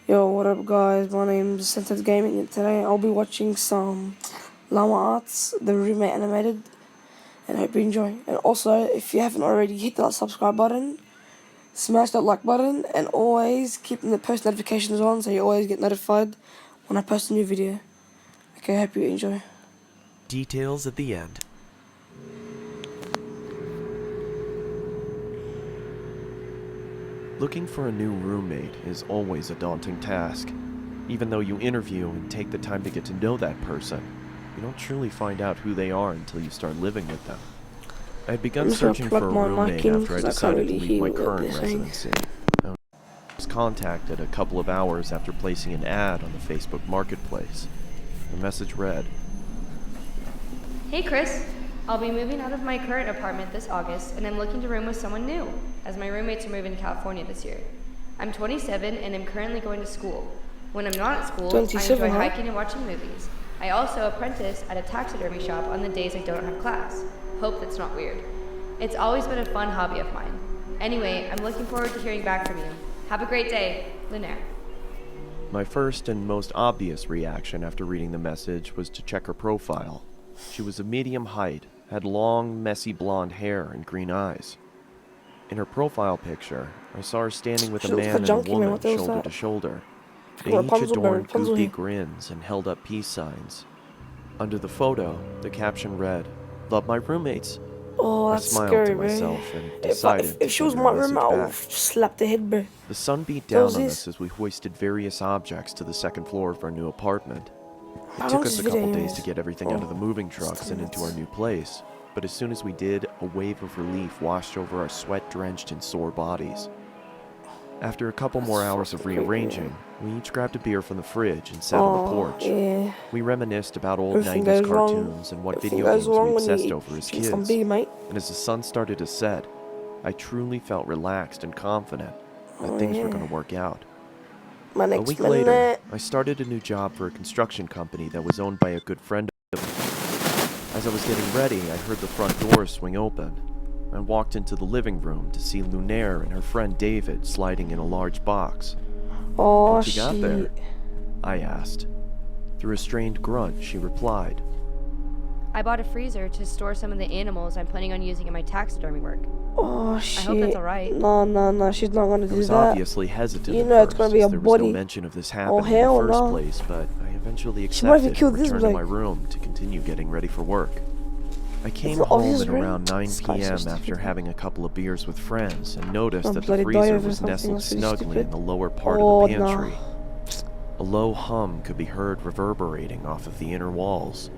Yo, what up guys, my name's Sensitive Gaming and today I'll be watching some llama arts, the roommate animated, and I hope you enjoy. And also, if you haven't already, hit that subscribe button, smash that like button, and always keep the post notifications on so you always get notified when I post a new video. Okay, I hope you enjoy. Details at the end. Looking for a new roommate is always a daunting task. Even though you interview and take the time to get to know that person, you don't truly find out who they are until you start living with them. I had begun searching for a roommate after I decided to leave my current residency. I was contacted a couple of hours after placing an ad on the Facebook Marketplace. The message read, "Hey Chris, I'll be moving out of my current apartment this August and I'm looking to room with someone new, as my roommates are moving to California this year. I'm 27 and I'm currently going to school. When I'm not at school, I enjoy hiking and watching movies. I also apprentice at a taxidermy shop on the days I don't have class. Hope that's not weird. It's always been a fun hobby of mine. Anyway, I'm looking forward to hearing back from you. Have a great day, Lunaire." My first and most obvious reaction after reading the message was to check her profile. She was of medium height, had long, messy blonde hair and green eyes. In her profile picture, I saw her standing with a man and a woman shoulder to shoulder. They each adorned goofy grins and held up peace signs. Under the photo, the caption read, "Love my roommates." Oh, that's scary, bro. I smiled to myself and decided if she was my roommate, I would slap the head, bro. The sun beat down on us as we hoisted various objects to the second floor of our new apartment. It took us a couple days to get everything out of the moving trucks and into our new place, but as soon as we did, a wave of relief washed over our sweat-drenched and sore bodies. After a couple more hours of rearranging, we each grabbed a beer from the fridge and sat on the porch. Yeah. We reminisced about old 90s cartoons and what video games we obsessed over as kids. And as the sun started to set, I truly felt relaxed and confident that things were going to work out. A week later, I started a new job for a construction company that was owned by a good friend of mine. As I was getting ready, I heard the front door swing open. I walked into the living room to see Lunaire and her friend David sliding in a large box. Oh, "What you got there?" I asked. Through a strained grunt, she replied, "I bought a freezer to store some of the animals I'm planning on using in my taxidermy work." Oh shit. I hope that's alright. No, she's not gonna do that. I was obviously hesitant. You know it's gonna be a there was body. no mention of this happening in the first place, but I eventually accepted and returned to my room to continue getting ready for work. I came home at around 9 p.m. after having a couple of beers with friends and noticed that the freezer was nestled snugly in the lower part of the pantry. A low hum could be heard reverberating off of the inner walls.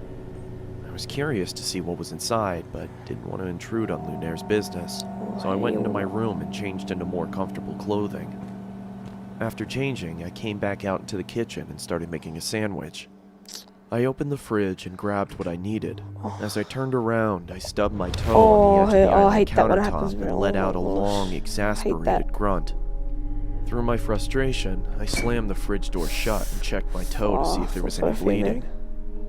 I was curious to see what was inside, but didn't want to intrude on Lunaire's business, so I went into my room and changed into more comfortable clothing. After changing, I came back out into the kitchen and started making a sandwich. I opened the fridge and grabbed what I needed. As I turned around, I stubbed my toe on the edge of the countertop and let out a long, exasperated grunt. Through my frustration, I slammed the fridge door shut and checked my toe to see if there was any bleeding.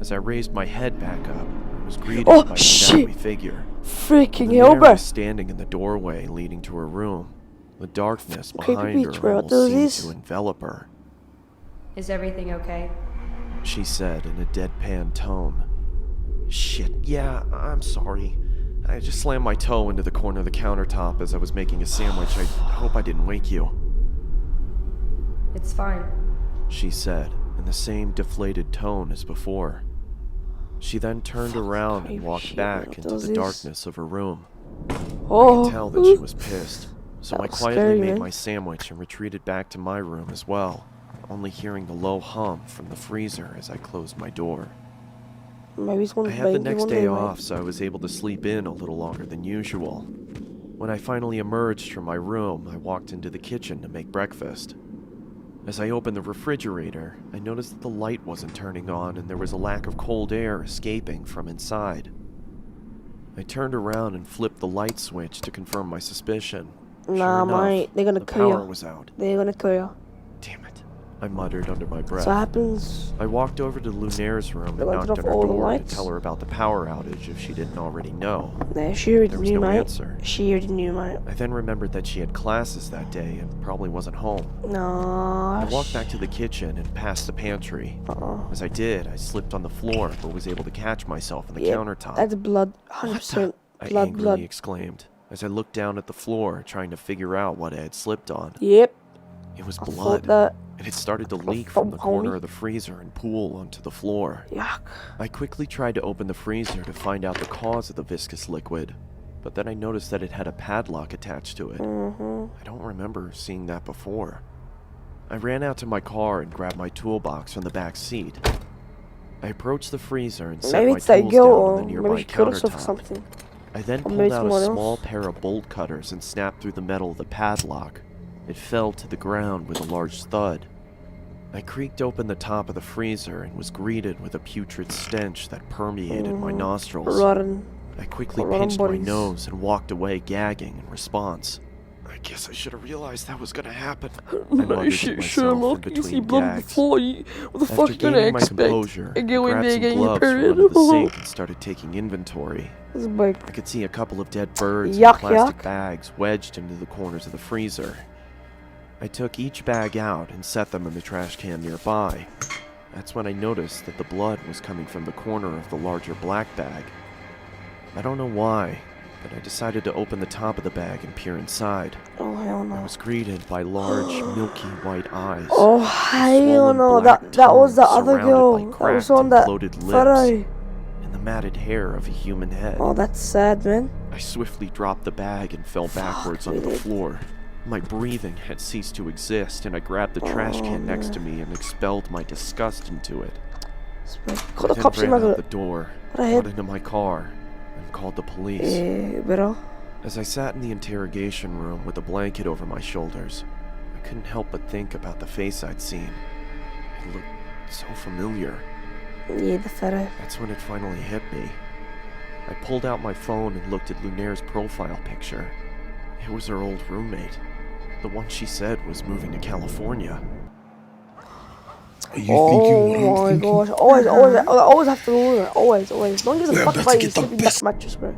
As I raised my head back up, I was greeted by a shadowy figure. Freaking hell, bro. Was standing in the doorway leading to her room. The darkness behind her almost seemed to envelop her. "Is everything okay?" she said in a deadpan tone. "Shit, yeah, I'm sorry. I just slammed my toe into the corner of the countertop as I was making a sandwich. I hope I didn't wake you." "It's fine," she said in the same deflated tone as before. She then turned around and walked back into the darkness of her room. I could tell that she was pissed, so I quietly made my sandwich and retreated back to my room as well, only hearing the low hum from the freezer as I closed my door. I had the next day off, so I was able to sleep in a little longer than usual. When I finally emerged from my room, I walked into the kitchen to make breakfast. As I opened the refrigerator, I noticed that the light wasn't turning on and there was a lack of cold air escaping from inside. I turned around and flipped the light switch to confirm my suspicion. Nah, mate, they're gonna kill you. The power was out. They're gonna kill you. Damn it. I muttered under my breath. So happens. I walked over to Lunaire's room and knocked on her door to tell her about the power outage if she didn't already know. Nah, she already knew, mate. Answer. She already knew, mate. I then remembered that she had classes that day and probably wasn't home. No. I walked back to the kitchen and past the pantry. As I did, I slipped on the floor but was able to catch myself on the countertop. That's blood. 100% I angrily exclaimed as I looked down at the floor trying to figure out what I had slipped on. Yep. It was blood, and it started to leak from the corner of the freezer and pool onto the floor. Yuck. I quickly tried to open the freezer to find out the cause of the viscous liquid, but then I noticed that it had a padlock attached to it. I don't remember seeing that before. I ran out to my car and grabbed my toolbox from the back seat. I approached the freezer and set my tools down on the nearby countertop. I then pulled out a small pair of bolt cutters and snapped through the metal of the padlock. It fell to the ground with a large thud. I creaked open the top of the freezer and was greeted with a putrid stench that permeated my nostrils. I quickly pinched my nose and walked away gagging in response. I guess I should have realized that was gonna happen. No shit, Sherlock. You see blood on the floor. What the fuck you gonna expect? I grabbed some gloves from under the sink and started taking inventory. I could see a couple of dead birds and plastic bags wedged into the corners of the freezer. I took each bag out and set them in the trash can nearby. That's when I noticed that the blood was coming from the corner of the larger black bag. I don't know why, but I decided to open the top of the bag and peer inside. Oh, hell no. I was greeted by large, milky white eyes. Oh, hell no. That was the other girl. That was on that photo. And the matted hair of a human head. Oh, that's sad, man. I swiftly dropped the bag and fell backwards onto the floor. My breathing had ceased to exist, and I grabbed the trash can next to me and expelled my disgust into it. I then ran out the door, got into my car, and called the police. As I sat in the interrogation room with a blanket over my shoulders, I couldn't help but think about the face I'd seen. It looked so familiar. Yeah, the photo. That's when it finally hit me. I pulled out my phone and looked at Lunaire's profile picture. It was her old roommate. The one she said was moving to California. Oh my gosh. Always have to do that. Always. Don't give a fuck about your sleeping back mattress, bro.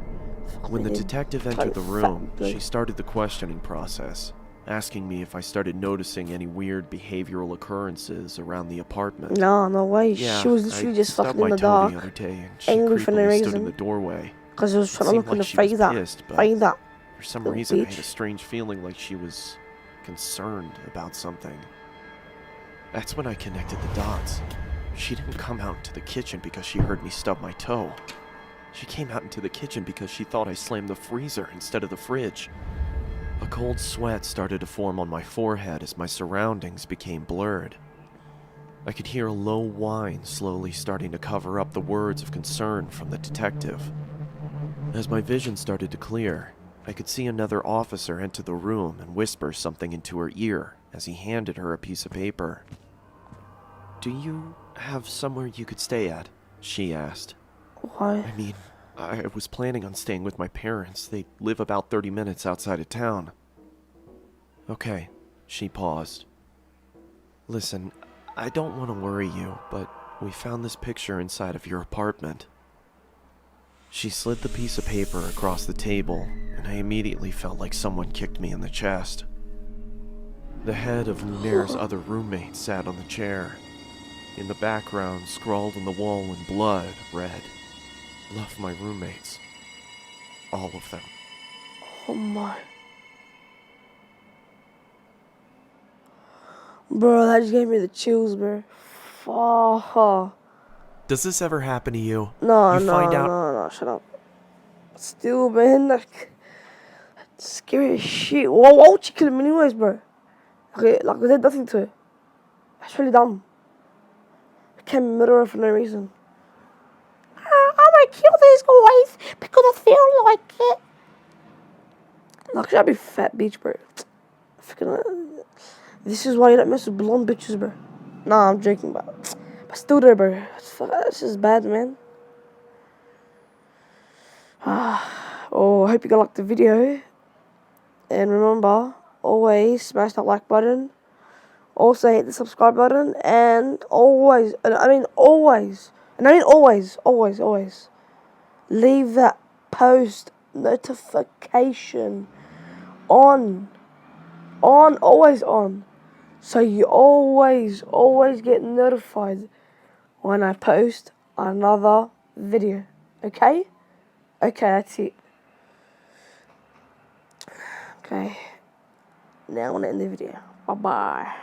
When the detective entered the room, she started the questioning process, asking me if I started noticing any weird behavioral occurrences around the apartment. No way. Yeah, she was literally just fucking in the dark, the other day, and she angry for no stood in the reason. doorway. Because she was trying to look in the freezer. For some reason, I had a strange feeling like she was concerned about something. That's when I connected the dots. She didn't come out into the kitchen because she heard me stub my toe. She came out into the kitchen because she thought I slammed the freezer instead of the fridge. A cold sweat started to form on my forehead as my surroundings became blurred. I could hear a low whine slowly starting to cover up the words of concern from the detective. As my vision started to clear, I could see another officer enter the room and whisper something into her ear as he handed her a piece of paper. "Do you have somewhere you could stay at?" she asked. Why? I mean, I was planning on staying with my parents. They live about 30 minutes outside of town. Okay, she paused. "Listen, I don't want to worry you, but we found this picture inside of your apartment." She slid the piece of paper across the table, and I immediately felt like someone kicked me in the chest. The head of Lunaire's other roommate sat on the chair. In the background, scrawled on the wall in blood, read, "Love my roommates. All of them." Oh my. Bro, that just gave me the chills, bro. Fuck. Does this ever happen to you? No, shut up. Still, man, like, that's scary as shit. Why would you kill him anyways, bro? Like, we did nothing to it. That's really dumb. I can't murder her for no reason. I'm gonna kill these guys because I feel like it. Like, should I be fat bitch, bro? This is why you don't mess with blonde bitches, bro. Nah, I'm joking, but still there, bro. That's just bad, man. Oh, I hope you guys liked the video. And remember, always smash that like button. Also hit the subscribe button, and always, leave that post notification on, always on, so you always get notified when I post another video. Okay, that's it. Okay, now I'm gonna end the video. Bye bye.